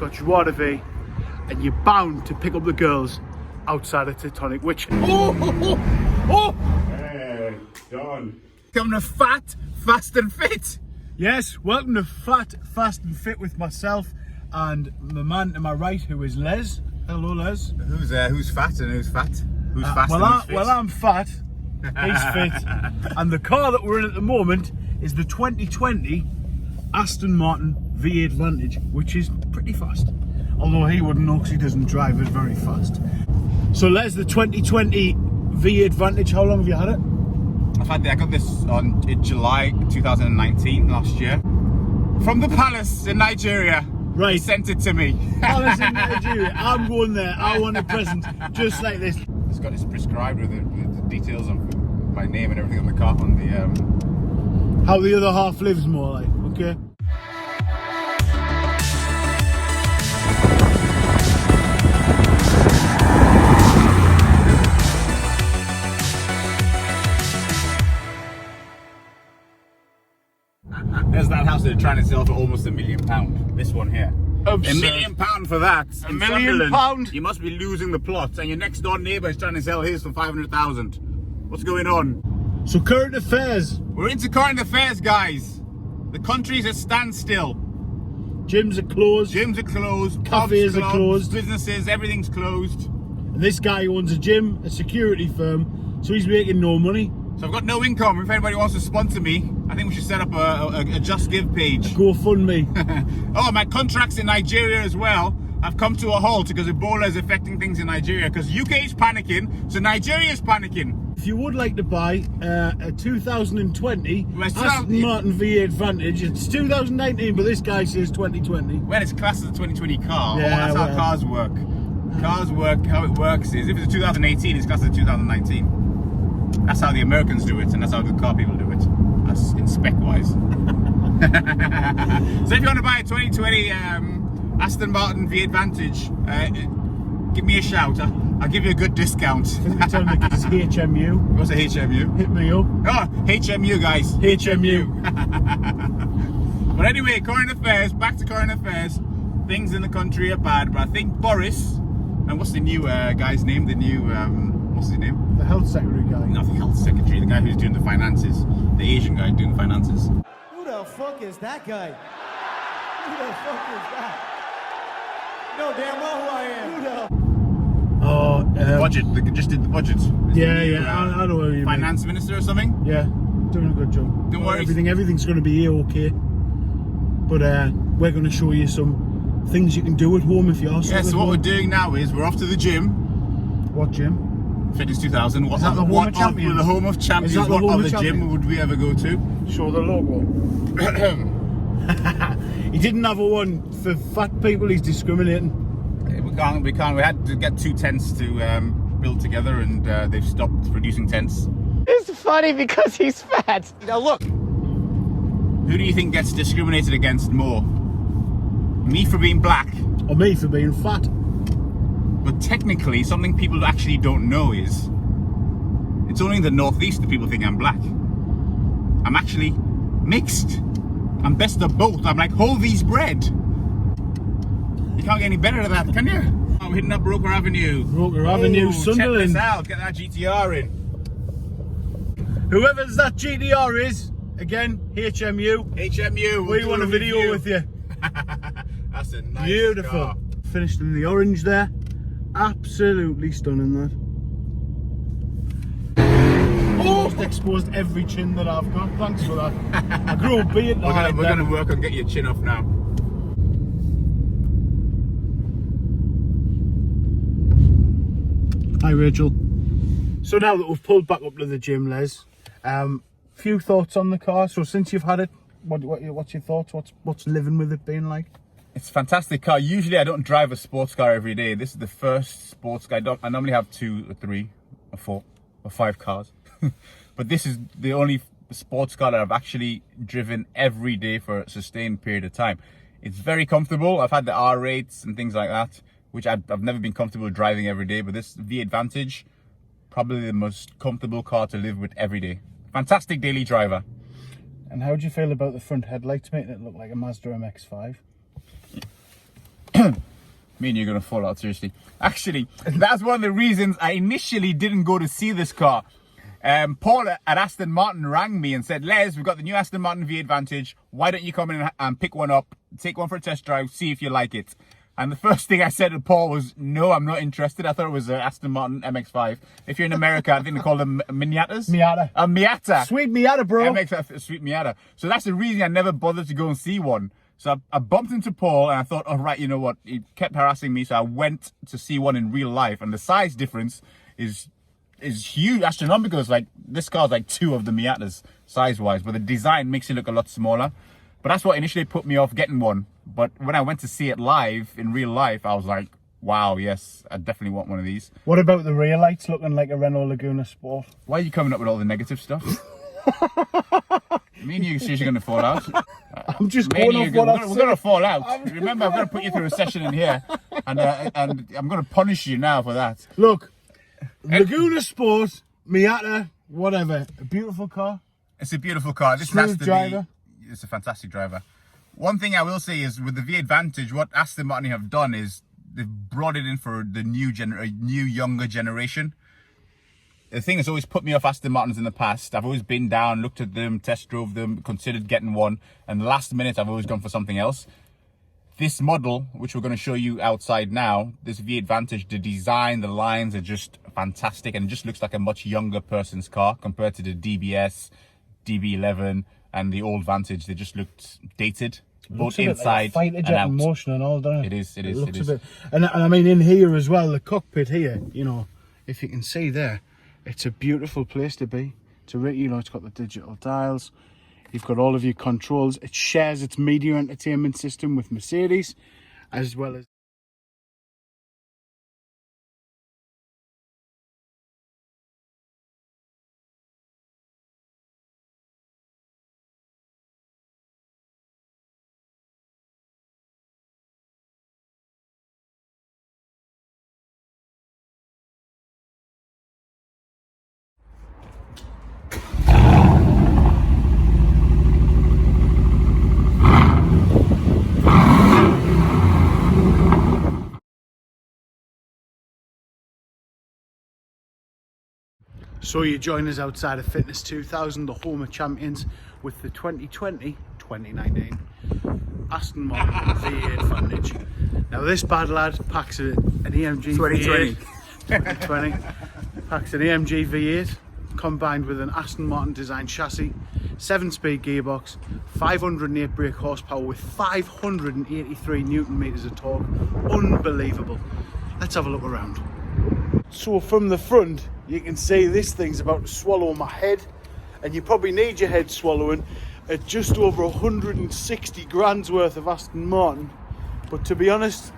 got joie de vivre, and you're bound to pick up the girls outside of Tectonic, which... Oh! Hey, John. Coming to Fat, Fast and Fit. Yes, welcome to Fat, Fast and Fit with myself and the man to my right, who is Les. Hello, Les. Who's fat and who's fat? Who's fast and who's fit? Well, I'm fat. He's fit. And the car that we're in at the moment is the 2020 Aston Martin V8 Vantage, which is pretty fast. Although he wouldn't know because he doesn't drive it very fast. So Les, the 2020 V8 Vantage, how long have you had it? I got this in July 2019, last year. From the Palace in Nigeria. Right. They sent it to me. Palace in Nigeria. I'm going there. I want a present just like this. It's got this prescribed with the details of my name and everything on the car, on the How the other half lives, more like, okay? There's that house they're trying to sell for almost £1 million. This one here. Absurd. £1 million for that. £1 million? You must be losing the plot, and your next door neighbour is trying to sell his for 500,000. What's going on? So current affairs. We're into current affairs, guys. The country's at standstill. Gyms are closed. Gyms are closed. Cafes are closed. Businesses, everything's closed. And this guy owns a gym, a security firm, so he's making no money. So I've got no income. If anybody wants to sponsor me, I think we should set up a Just Give page. GoFundMe. Oh, my contracts in Nigeria as well have come to a halt because Ebola is affecting things in Nigeria. Because UK is panicking, so Nigeria is panicking. If you would like to buy a 2020 Well, Aston Martin V8 Vantage, it's 2019, but this guy says 2020. Well, it's classed as a 2020 car. Yeah, That's how cars work. Cars work, how it works is, if it's a 2018, it's classed as 2019. That's how the Americans do it, and that's how the car people do it. That's in spec-wise. So if you want to buy a 2020 Aston Martin V8 Vantage, give me a shout. I'll give you a good discount. Tell me it's HMU. What's a HMU? Hit me up. Oh, HMU, guys. HMU. But anyway, current affairs. Back to current affairs. Things in the country are bad, but I think Boris, and what's the new guy's name? The new, what's his name? The health secretary guy. Not the health secretary, the guy who's doing the finances. The Asian guy doing the finances. Who the fuck is that guy? Who the fuck is that? No damn well who I am. Who the... Budget, they just did the budget. I know who you Finance minister or something? Yeah, doing a good job. Don't worry. Everything's going to be okay. But we're going to show you some things you can do at home if you are. Yeah, so what we're doing now is we're off to the gym. What gym? Fitness 2000. Is that the home of champions? The home of champions. Is that the what home other of champions? gym would we ever go to? Show the logo. He didn't have a one for fat people. He's discriminating. We can't. We had to get 2 tents to build together, and they've stopped producing tents. It's funny because he's fat. Now look. Who do you think gets discriminated against more? Me for being black? Or me for being fat? But technically, something people actually don't know is it's only in the northeast that people think I'm black. I'm actually mixed. I'm best of both. I'm like Hovey's bread. You can't get any better than that, can you? Oh, we're hitting up Roker Avenue. Roker Avenue, Sunderland. Check this out. Get that GTR in. Whoever that GTR is, again, HMU. HMU. We want a video with you. That's a nice Beautiful. car. Finished in the orange there. Absolutely stunning, that. Almost exposed every chin that I've got. Thanks for that. I grew a beard. We're gonna work on getting your chin off now. Hi, Rachel. So now that we've pulled back up to the gym, Les, few thoughts on the car. So since you've had it, what's your thoughts? What's living with it being like? It's a fantastic car. Usually I don't drive a sports car every day. This is the first sports car. I normally have 2 or 3 or 4 or 5 cars. But this is the only sports car that I've actually driven every day for a sustained period of time. It's very comfortable. I've had the R rates and things like that, which I've never been comfortable driving every day. But this V8 Vantage, probably the most comfortable car to live with every day. Fantastic daily driver. And how do you feel about the front headlights making it look like a Mazda MX-5? Me and you're gonna fall out, seriously. Actually, that's one of the reasons I initially didn't go to see this car. Paul at Aston Martin rang me and said, Les, we've got the new Aston Martin V8 Vantage. Why don't you come in and pick one up, take one for a test drive, see if you like it. And the first thing I said to Paul was, no, I'm not interested. I thought it was an Aston Martin MX-5. If you're in America, I think they call them Miatas. Miata. A Miata. Sweet Miata, bro. MX-5, sweet Miata. So that's the reason I never bothered to go and see one. So I bumped into Paul and I thought, oh, right, you know what? He kept harassing me. So I went to see one in real life. And the size difference is huge, astronomical. It's like, this car's like 2 of the Miatas size-wise. But the design makes it look a lot smaller. But that's what initially put me off getting one. But when I went to see it live, in real life, I was like, wow, yes, I definitely want one of these. What about the rear lights looking like a Renault Laguna Sport? Why are you coming up with all the negative stuff? Me and you are seriously going to fall out. I'm just going off what we're going to fall out. Remember, I'm going to put you through a session in here. And I'm going to punish you now for that. Look, Laguna Sport, Miata, whatever. A beautiful car. It's a beautiful car. This Smooth driver. It's a fantastic driver. One thing I will say is with the V8 Vantage, what Aston Martin have done is they've brought it in for the new younger generation. The thing that's always put me off Aston Martins in the past, I've always been down, looked at them, test drove them, considered getting one, and the last minute I've always gone for something else. This model, which we're going to show you outside now, this V8 Vantage, the design, the lines are just fantastic, and it just looks like a much younger person's car compared to the DBS, DB11, and the old Vantage. They just looked dated, both inside like and out. Motion and all, doesn't it? It is. And I mean, in here as well, the cockpit here, you know, if you can see there, it's a beautiful place to be. It's it's got the digital dials. You've got all of your controls. It shares its media entertainment system with Mercedes, as well as So you join us outside of Fitness 2000, the home of champions, with the 2019 Aston Martin V8 Vantage. Now this bad lad packs an EMG 2020. V8, 2020 packs an EMG V8 combined with an Aston Martin design chassis, 7-speed gearbox, 508 brake horsepower with 583 Newton meters of torque. Unbelievable. Let's have a look around. So from the front, you can see this thing's about to swallow my head, and you probably need your head swallowing at just over 160 grand's worth of Aston Martin. But to be honest,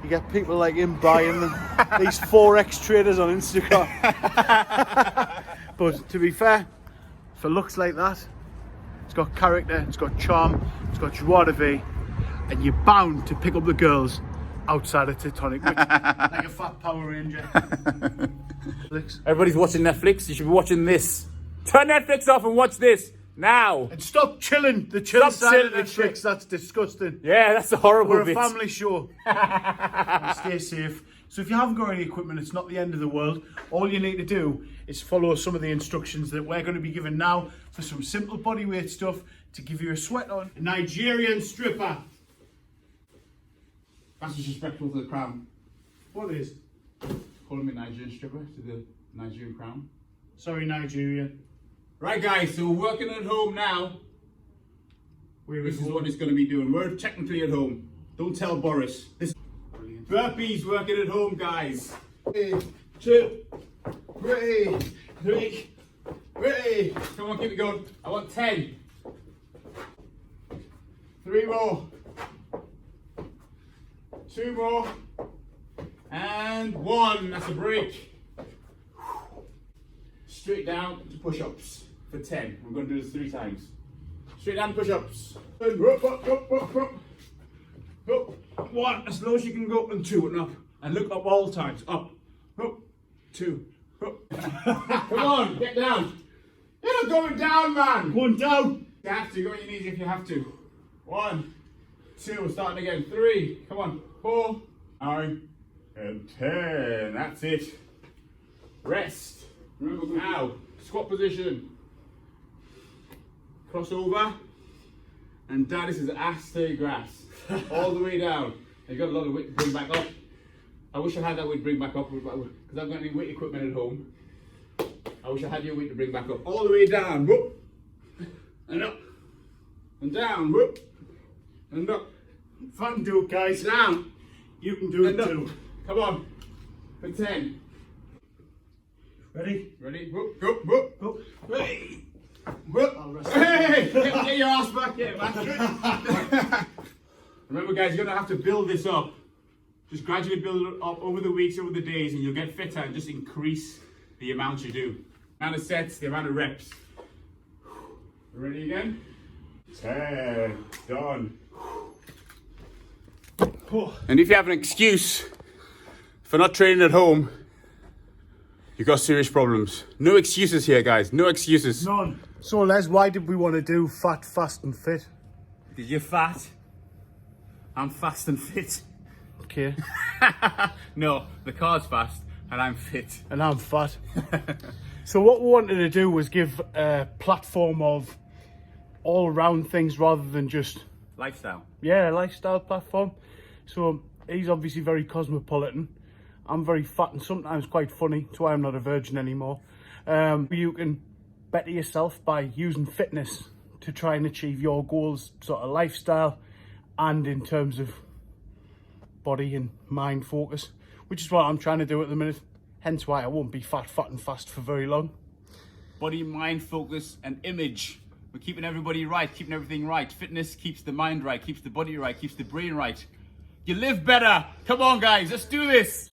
you get people like him buying them, these 4X traders on Instagram. But to be fair, for looks like that, it's got character, it's got charm, it's got joie de vivre, and you're bound to pick up the girls outside of Titanic, like a fat Power Ranger. Everybody's watching Netflix. You should be watching this. Turn Netflix off and watch this now. And stop chilling. The chill side of Netflix. That's disgusting. Yeah, that's a horrible We're a bit. family show. Stay safe. So if you haven't got any equipment, it's not the end of the world. All you need to do is follow some of the instructions that we're going to be giving now for some simple bodyweight stuff to give you a sweat on. A Nigerian stripper. That's disrespectful to the crown. What is? Calling me Nigerian stripper to the Nigerian crown. Sorry, Nigeria. Right, guys, so we're working at home now. This is what it's going to be doing. We're technically at home. Don't tell Boris. This burpees working at home, guys. 3, 2, 3, 3, 3. Come on, keep it going. I want 10. 3 more. 2 more. And 1. That's a break. Straight down to push-ups for 10. We're going to do this 3 times. Straight down push-ups. And up, up, up, up, up. Up. 1, as low as you can go, and 2, and up. And look up all times. Up, up, 2, up. Come on, get down. You're not going down, man. Going down. You have to. Go on your knees if you have to. 1, 2, starting again. 3, come on. 4. Are 9, and 10. That's it. Rest. Remember now, squat position. Cross over. And Dad, this is Aston grass. All the way down. You've got a lot of weight to bring back up. I wish I had that weight to bring back up, because I haven't got any weight equipment at home. I wish I had your weight to bring back up. All the way down, whoop, and up, and down, whoop, and up. If I can do it, guys, Down, you can do it and up. too. Come on, for 10. Ready? Ready? Whoop, whoop, whoop. Go. Hey, whoop. I'll rest. Hey, get your ass back, get it back. Remember, guys, you're gonna have to build this up. Just gradually build it up over the weeks, over the days, and you'll get fitter and just increase the amount you do. The amount of sets, the amount of reps. Ready again? 10, done. And if you have an excuse for not training at home, you've got serious problems. No excuses here, guys, no excuses. None. So Les, why did we want to do fat, fast and fit? Because you're fat. I'm fast and fit. Okay. No, the car's fast and I'm fit. And I'm fat. So what we wanted to do was give a platform of all round things rather than just, Lifestyle. yeah, a lifestyle platform. So he's obviously very cosmopolitan. I'm very fat and sometimes quite funny. That's why I'm not a virgin anymore. You can better yourself by using fitness to try and achieve your goals, sort of lifestyle, and in terms of body and mind focus, which is what I'm trying to do at the minute. Hence why I won't be fat and fast for very long. Body, mind, focus, and image. We're keeping everybody right, keeping everything right. Fitness keeps the mind right, keeps the body right, keeps the brain right. You live better. Come on, guys, let's do this.